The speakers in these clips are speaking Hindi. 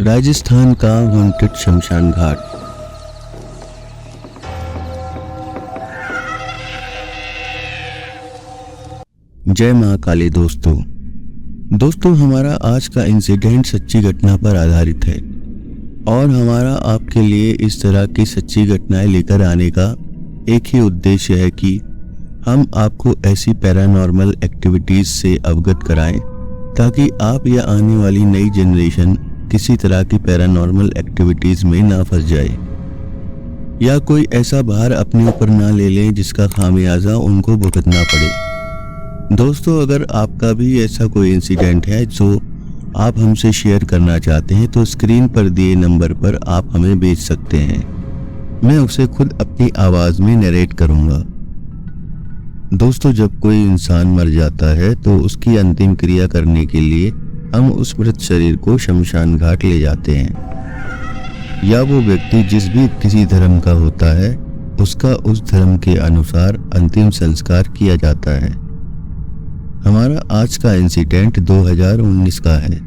राजस्थान का वांटेड शमशान घाट। जय महाकाली। दोस्तों हमारा आज का इंसिडेंट सच्ची घटना पर आधारित है और हमारा आपके लिए इस तरह की सच्ची घटनाएं लेकर आने का एक ही उद्देश्य है कि हम आपको ऐसी पैरानॉर्मल एक्टिविटीज से अवगत कराएं ताकि आप या आने वाली नई जनरेशन किसी तरह की पैरानॉर्मल एक्टिविटीज में ना फंस जाए या कोई ऐसा भार अपने ऊपर ना ले लें जिसका खामियाजा उनको भुगतना पड़े। दोस्तों अगर आपका भी ऐसा कोई इंसिडेंट है जो आप हमसे शेयर करना चाहते हैं तो स्क्रीन पर दिए नंबर पर आप हमें भेज सकते हैं। मैं उसे खुद अपनी आवाज में नरेट करूंगा। दोस्तों जब कोई इंसान मर जाता है तो उसकी अंतिम क्रिया करने के लिए हम उस मृत शरीर को शमशान घाट ले जाते हैं या वो व्यक्ति जिस भी किसी धर्म का होता है उसका उस धर्म के अनुसार अंतिम संस्कार किया जाता है। हमारा आज का इंसिडेंट 2019 का है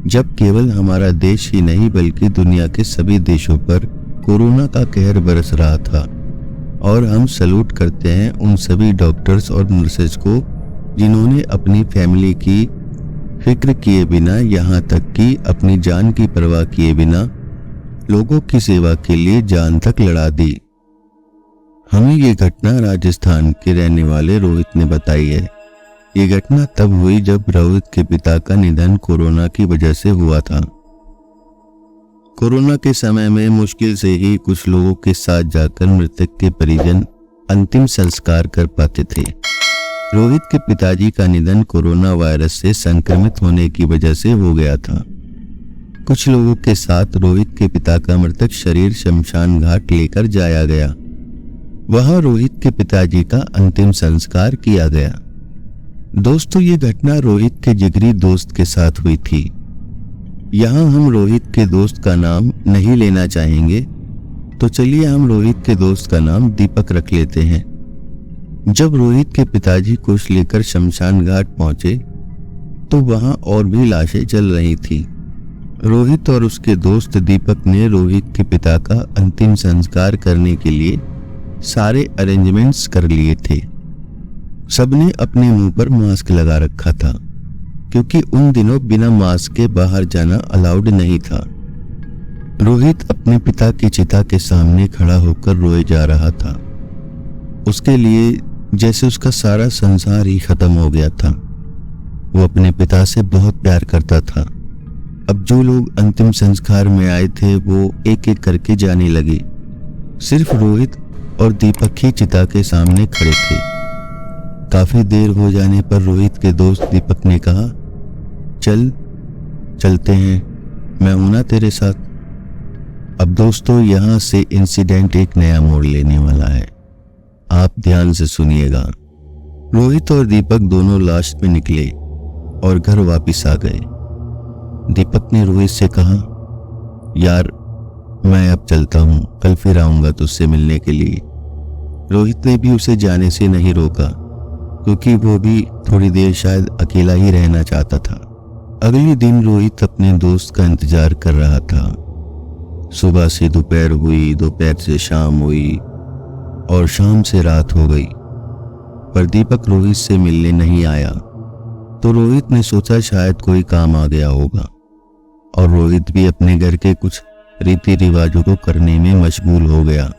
जब केवल हमारा देश ही नहीं बल्कि दुनिया के सभी देशों पर कोरोना का कहर बरस रहा था और हम सैल्यूट करते हैं उन सभी डॉक्टर्स और नर्सेज को जिन्होंने अपनी फैमिली की फिक्र किए बिना यहाँ तक कि अपनी जान की परवाह किए बिना लोगों की सेवा के लिए जान तक लड़ा दी। हमें ये घटना राजस्थान के रहने वाले रोहित ने बताई है। ये घटना तब हुई जब रोहित के पिता का निधन कोरोना की वजह से हुआ था। कोरोना के समय में मुश्किल से ही कुछ लोगों के साथ जाकर मृतक के परिजन अंतिम संस्कार कर पाते थे। रोहित के पिताजी का निधन कोरोना वायरस से संक्रमित होने की वजह से हो गया था। कुछ लोगों के साथ रोहित के पिता का मृतक शरीर शमशान घाट लेकर जाया गया। वहां रोहित के पिताजी का अंतिम संस्कार किया गया। दोस्तों ये घटना रोहित के जिगरी दोस्त के साथ हुई थी। यहाँ हम रोहित के दोस्त का नाम नहीं लेना चाहेंगे तो चलिए हम रोहित के दोस्त का नाम दीपक रख लेते हैं। जब रोहित के पिताजी को लेकर शमशान घाट पहुंचे तो वहां और भी लाशें जल रही थी। रोहित और उसके दोस्त दीपक ने रोहित के पिता का अंतिम संस्कार करने के लिए सारे अरेंजमेंट्स कर लिए थे। सबने अपने मुंह पर मास्क लगा रखा था क्योंकि उन दिनों बिना मास्क के बाहर जाना अलाउड नहीं था। रोहित अपने पिता की चिता के सामने खड़ा होकर रोए जा रहा था। उसके लिए जैसे उसका सारा संसार ही खत्म हो गया था। वो अपने पिता से बहुत प्यार करता था। अब जो लोग अंतिम संस्कार में आए थे वो एक एक करके जाने लगे। सिर्फ रोहित और दीपक ही चिता के सामने खड़े थे। काफी देर हो जाने पर रोहित के दोस्त दीपक ने कहा, चलते हैं, मैं हूं ना तेरे साथ। अब दोस्तों यहाँ से इंसिडेंट एक नया मोड़ लेने वाला है, आप ध्यान से सुनिएगा। रोहित और दीपक दोनों लाश में निकले और घर वापस आ गए। दीपक ने रोहित से कहा, यार मैं अब चलता हूँ, कल फिर आऊंगा तुझसे मिलने के लिए। रोहित ने भी उसे जाने से नहीं रोका क्योंकि वो भी थोड़ी देर शायद अकेला ही रहना चाहता था। अगले दिन रोहित अपने दोस्त का इंतजार कर रहा था। सुबह से दोपहर हुई, दोपहर से शाम हुई और शाम से रात हो गई पर दीपक रोहित से मिलने नहीं आया। तो रोहित ने सोचा शायद कोई काम आ गया होगा और रोहित भी अपने घर के कुछ रीति रिवाजों को करने में मशगूल हो गया।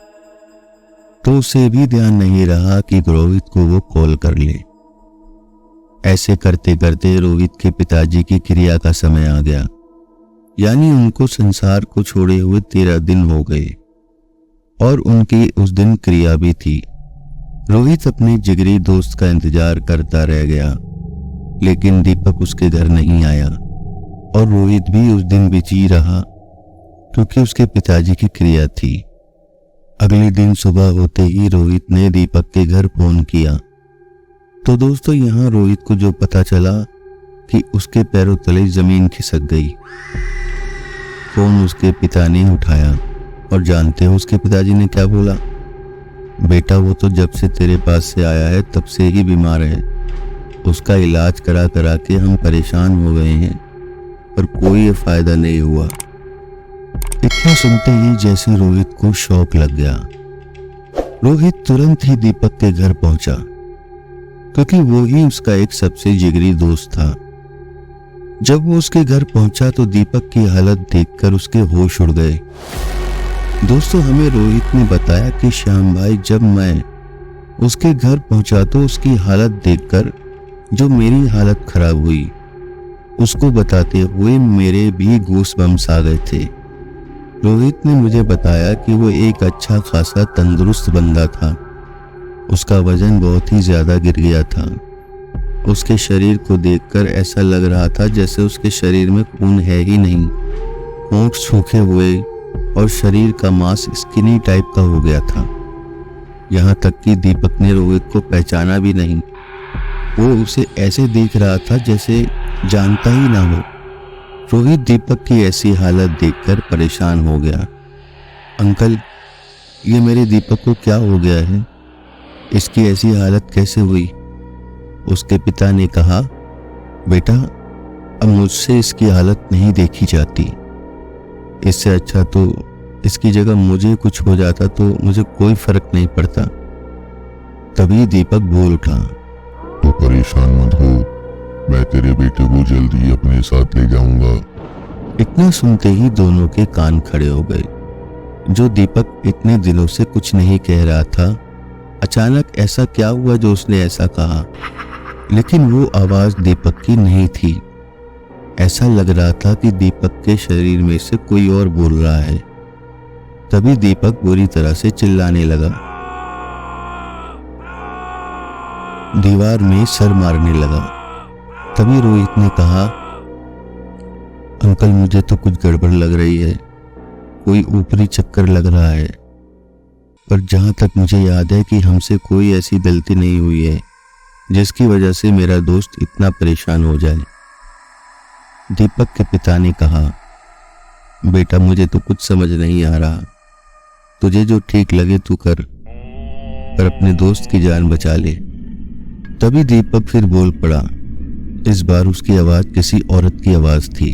तो उसे भी ध्यान नहीं रहा कि रोहित को वो कॉल कर ले। ऐसे करते करते रोहित के पिताजी की क्रिया का समय आ गया, यानी उनको संसार को छोड़े हुए 13 दिन हो गए और उनकी उस दिन क्रिया भी थी। रोहित अपने जिगरी दोस्त का इंतजार करता रह गया लेकिन दीपक उसके घर नहीं आया और रोहित भी उस दिन बिजी रहा क्योंकि उसके पिताजी की क्रिया थी। अगले दिन सुबह होते ही रोहित ने दीपक के घर फोन किया तो दोस्तों यहाँ रोहित को जो पता चला कि उसके पैरों तले जमीन खिसक गई। फोन उसके पिता ने उठाया और जानते हो उसके पिताजी ने क्या बोला? बेटा वो तो जब से तेरे पास से आया है तब से ही बीमार है, उसका इलाज करा करा के हम परेशान हो गए हैं पर कोई फायदा नहीं हुआ। इतना सुनते ही जैसे रोहित को शौक लग गया। रोहित तुरंत ही दीपक के घर पहुंचा, क्योंकि वो ही उसका एक सबसे जिगरी दोस्त था। जब वो उसके घर पहुंचा तो दीपक की हालत देखकर उसके होश उड़ गए। दोस्तों, हमें रोहित ने बताया कि श्याम भाई, जब मैं उसके घर पहुंचा तो उसकी हालत देखकर जो मेरी हालत खराब हुई, उसको बताते हुए मेरे भी गूज़बम्प्स आ गए थे। रोहित ने मुझे बताया कि वो एक अच्छा खासा तंदुरुस्त बंदा था। उसका वजन बहुत ही ज्यादा गिर गया था। उसके शरीर को देखकर ऐसा लग रहा था जैसे उसके शरीर में खून है ही नहीं। होंठ सूखे हुए और शरीर का मांस स्किनी टाइप का हो गया था। यहाँ तक कि दीपक ने रोहित को पहचाना भी नहीं। वो उसे ऐसे देख रहा था जैसे जानता ही ना हो। रोहित दीपक की ऐसी हालत देखकर परेशान हो गया। अंकल, ये मेरे दीपक को क्या हो गया है? इसकी ऐसी हालत कैसे हुई? उसके पिता ने कहा, बेटा, अब मुझसे इसकी हालत नहीं देखी जाती। इससे अच्छा तो इसकी जगह मुझे कुछ हो जाता तो मुझे कोई फर्क नहीं पड़ता। तभी दीपक बोल उठा, तो परेशान मत हो, मैं तेरे बेटे को जल्दी अपने साथ ले जाऊंगा। इतना सुनते ही दोनों के कान खड़े हो गए। जो दीपक इतने दिनों से कुछ नहीं कह रहा था, अचानक ऐसा क्या हुआ जो उसने ऐसा कहा? लेकिन वो आवाज दीपक की नहीं थी। ऐसा लग रहा था कि दीपक के शरीर में से कोई और बोल रहा है। तभी दीपक बुरी तरह से चिल्लाने लगा, दीवार में सर मारने लगा। तभी रोहित ने कहा, अंकल, मुझे तो कुछ गड़बड़ लग रही है, कोई ऊपरी चक्कर लग रहा है। पर जहां तक मुझे याद है कि हमसे कोई ऐसी गलती नहीं हुई है जिसकी वजह से मेरा दोस्त इतना परेशान हो जाए। दीपक के पिता ने कहा, बेटा, मुझे तो कुछ समझ नहीं आ रहा। तुझे जो ठीक लगे तू कर, पर अपने दोस्त की जान बचा ले। तभी दीपक फिर बोल पड़ा। इस बार उसकी आवाज किसी औरत की आवाज थी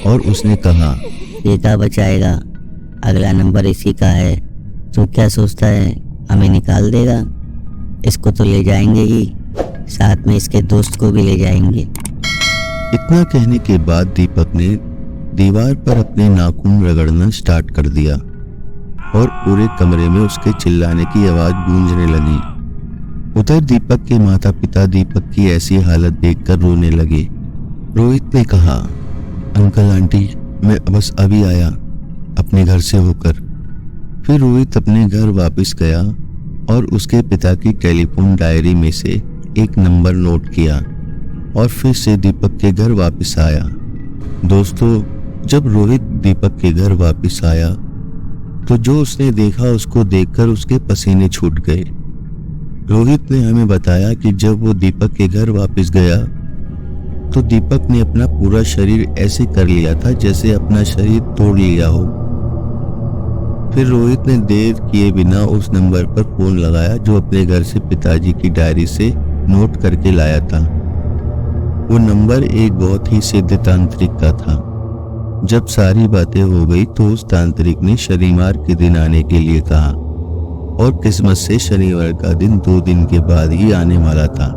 और उसने कहा, बेटा बचाएगा, अगला नंबर इसी का है। तू क्या सोचता है हमें निकाल देगा? इसको तो ले जाएंगे ही, साथ में इसके दोस्त को भी ले जाएंगे। इतना कहने के बाद दीपक ने दीवार पर अपने नाखून रगड़ना स्टार्ट कर दिया और पूरे कमरे में उसके चिल्लाने की आवाज गूंजने लगी। उधर दीपक के माता पिता दीपक की ऐसी हालत देखकर रोने लगे। रोहित ने कहा, अंकल आंटी, मैं बस अभी आया अपने घर से होकर। फिर रोहित अपने घर वापस गया और उसके पिता की टेलीफोन डायरी में से एक नंबर नोट किया और फिर से दीपक के घर वापस आया। दोस्तों, जब रोहित दीपक के घर वापस आया तो जो उसने देखा उसको देखकर उसके पसीने छूट गए। रोहित ने हमें बताया कि जब वो दीपक के घर वापस गया तो दीपक ने अपना पूरा शरीर ऐसे कर लिया था जैसे अपना शरीर तोड़ लिया हो। फिर रोहित ने देर किए बिना उस नंबर पर फोन लगाया जो अपने घर से पिताजी की डायरी से नोट करके लाया था। वो नंबर एक बहुत ही सिद्ध तांत्रिक का था। जब सारी बातें हो गई तो उस तांत्रिक ने शनिवार के दिन आने के लिए कहा और किस्मत से शनिवार का दिन 2 दिन के बाद ही आने वाला था।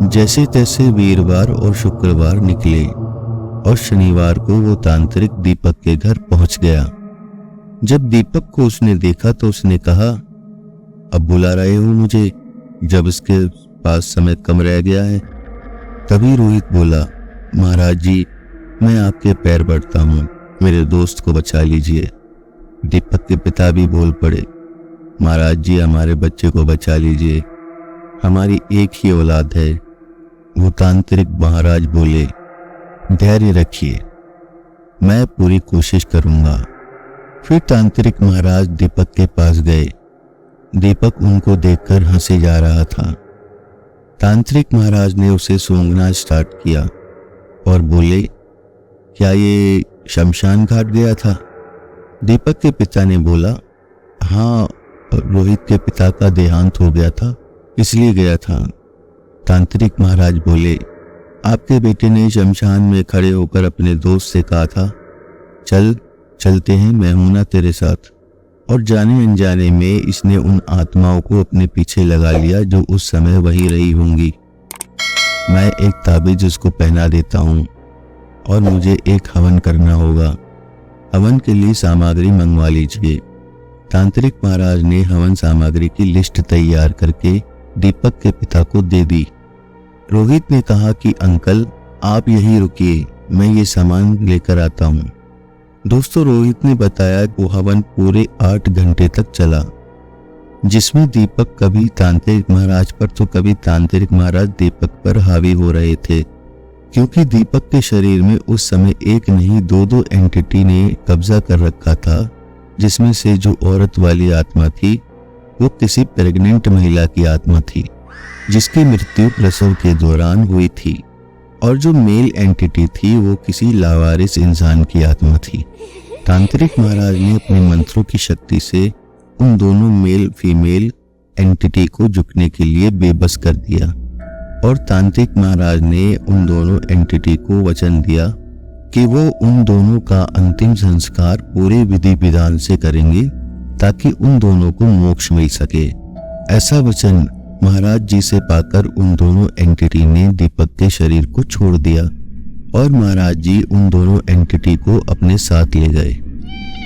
जैसे तैसे वीरवार और शुक्रवार निकले और शनिवार को वो तांत्रिक दीपक के घर पहुंच गया। जब दीपक को उसने देखा तो उसने कहा, अब बुला रहे हो मुझे जब इसके पास समय कम रह गया है? तभी रोहित बोला, महाराज जी, मैं आपके पैर पड़ता हूँ, मेरे दोस्त को बचा लीजिए। दीपक के पिता भी बोल पड़े, महाराज जी, हमारे बच्चे को बचा लीजिए, हमारी एक ही औलाद है। वो तांत्रिक महाराज बोले, धैर्य रखिए, मैं पूरी कोशिश करूंगा। फिर तांत्रिक महाराज दीपक के पास गए। दीपक उनको देखकर हंसे जा रहा था। तांत्रिक महाराज ने उसे सूंघना स्टार्ट किया और बोले, क्या ये शमशान घाट गया था? दीपक के पिता ने बोला, हाँ, रोहित के पिता का देहांत हो गया था इसलिए गया था। तांत्रिक महाराज बोले, आपके बेटे ने शमशान में खड़े होकर अपने दोस्त से कहा था, चल चलते हैं, मैं हूं ना तेरे साथ। और जाने अनजाने में इसने उन आत्माओं को अपने पीछे लगा लिया जो उस समय वही रही होंगी। मैं एक ताबीज उसको पहना देता हूँ और मुझे एक हवन करना होगा। हवन के लिए सामग्री मंगवा लीजिए। तांत्रिक महाराज ने हवन सामग्री की लिस्ट तैयार करके दीपक के पिता को दे दी। रोहित ने कहा कि अंकल आप यहीं रुकिए, मैं ये सामान लेकर आता हूँ। दोस्तों, रोहित ने बताया वो हवन पूरे 8 घंटे तक चला, जिसमें दीपक कभी तांत्रिक महाराज पर तो कभी तांत्रिक महाराज दीपक पर हावी हो रहे थे, क्योंकि दीपक के शरीर में उस समय एक नहीं 2-2 एंटिटी ने कब्जा कर रखा था, जिसमें से जो औरत वाली आत्मा थी वो किसी प्रेग्नेंट महिला की आत्मा थी, जिसकी मृत्यु प्रसव के दौरान हुई थी, और जो मेल एंटिटी थी वो किसी लावारिस इंसान की आत्मा थी। तांत्रिक महाराज ने अपने मंत्रों की शक्ति से उन दोनों मेल फीमेल एंटिटी को झुकने के लिए बेबस कर दिया, और तांत्रिक महाराज ने उन दोनों एंटिटी को वचन दिया कि वो उन दोनों का अंतिम संस्कार पूरे विधि विधान से करेंगे ताकि उन दोनों को मोक्ष मिल सके। ऐसा वचन महाराज जी से पाकर उन दोनों एंटिटी ने दीपक के शरीर को छोड़ दिया और महाराज जी उन दोनों एंटिटी को अपने साथ ले गए।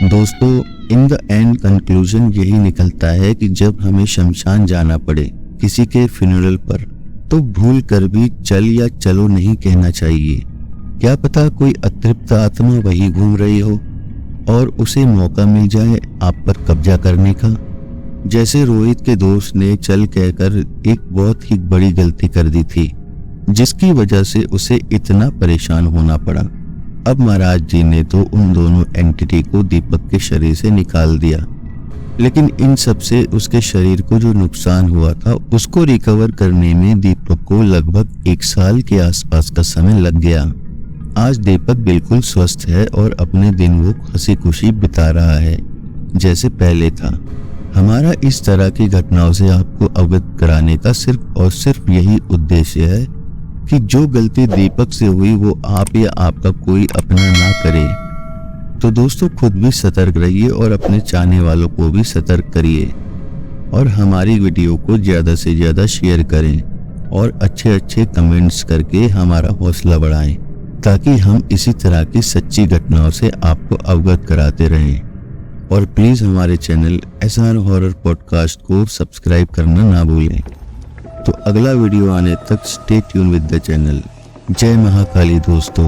दोस्तों, इन द एंड कंक्लूजन यही निकलता है कि जब हमें शमशान जाना पड़े किसी के फ्यूनरल पर, तो भूल कर भी चल या चलो नहीं कहना चाहिए। क्या पता कोई अतृप्त आत्मा वही घूम रही हो और उसे मौका मिल जाए आप पर कब्जा करने का। जैसे रोहित के दोस्त ने चल कहकर एक बहुत ही बड़ी गलती कर दी थी, जिसकी वजह से उसे इतना परेशान होना पड़ा। अब महाराज जी ने तो उन दोनों एंटिटी को दीपक के शरीर से निकाल दिया, लेकिन इन सब से उसके शरीर को जो नुकसान हुआ था उसको रिकवर करने में दीपक को लगभग 1 साल के आसपास का समय लग गया। आज दीपक बिल्कुल स्वस्थ है और अपने दिन वो हंसी खुशी बिता रहा है जैसे पहले था। हमारा इस तरह की घटनाओं से आपको अवगत कराने का सिर्फ और सिर्फ यही उद्देश्य है कि जो गलती दीपक से हुई वो आप या आपका कोई अपना ना करे। तो दोस्तों, खुद भी सतर्क रहिए और अपने चाहने वालों को भी सतर्क करिए, और हमारी वीडियो को ज़्यादा से ज़्यादा शेयर करें और अच्छे अच्छे कमेंट्स करके हमारा हौसला बढ़ाएं, ताकि हम इसी तरह की सच्ची घटनाओं से आपको अवगत कराते रहें। और प्लीज़ हमारे चैनल SR हॉरर पॉडकास्ट को सब्सक्राइब करना ना भूलें। तो अगला वीडियो आने तक stay tune with the channel. जय महाकाली दोस्तों।